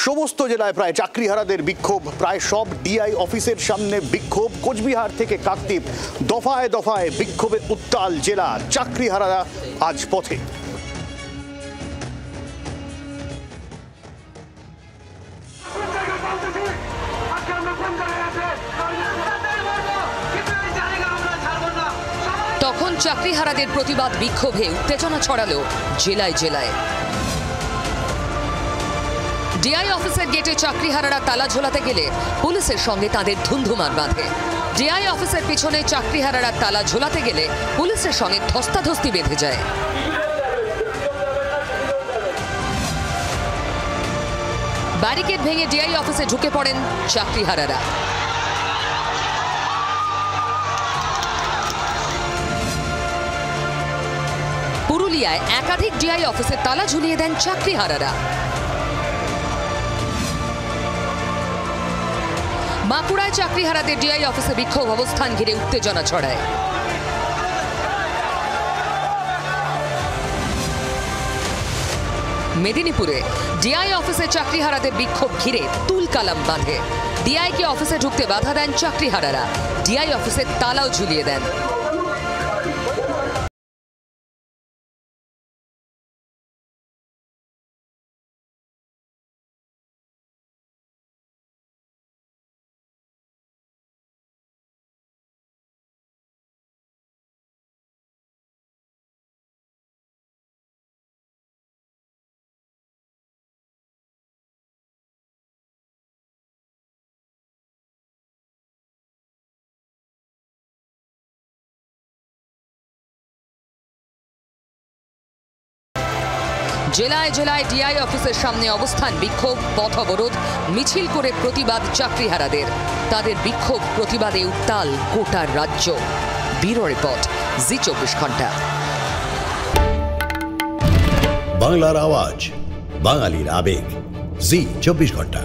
সমস্ত জেলায় প্রায় চাকরিহারাদের বিক্ষোভ, প্রায় সব ডিআই অফিসের সামনে বিক্ষোভ। কোচবিহার থেকে কাকদ্বীপ, দফায় দফায় বিক্ষোভে উত্তাল জেলা। চাকরিহারারা আজ পথে। তখন চাকরিহারাদের প্রতিবাদ বিক্ষোভে উত্তেজনা ছড়ালো জেলায় জেলায়। ডিআই অফিসের গেটে চাকরিহারারা তালা ঝোলাতে গেলে পুলিশের সঙ্গে তাদের ধুন্ধুমার বাঁধে। ডিআই অফিসের পিছনে চাকরিহারারা তালা ঝোলাতে গেলে পুলিশের সঙ্গে ধস্তাধস্তি বেঁধে যায়। ব্যারিকেড ভেঙে ডিআই অফিসে ঢুকে পড়েন চাকরিহারারা। পুরুলিয়ায় একাধিক ডিআই অফিসে তালা ঝুলিয়ে দেন চাকরিহারারা। বাঁকুড়ায় চাকরিহারাদের ডিআই অফিসে বিক্ষোভ অবস্থান ঘিরে উত্তেজনা ছড়ায়। মেদিনীপুরে ডিআই অফিসে চাকরিহারাদের বিক্ষোভ ঘিরে তুলকালাম বাঁধে। ডিআইকে অফিসে ঢুকতে বাধা দেন চাকরিহারারা, ডিআই অফিসে তালাও ঝুলিয়ে দেন। জেলায় জেলায় ডিআই অফিসের সামনে অবস্থান বিক্ষোভ, পথ অবরোধ, মিছিল করে প্রতিবাদ চাকরিহারাদের। তাদের বিক্ষোভ প্রতিবাদে উত্তাল গোটা রাজ্য। ব্যুরো রিপোর্ট, জি 24 ঘন্টা। বাংলার আওয়াজ, বাঙালির আবেগ, জি 24 ঘন্টা।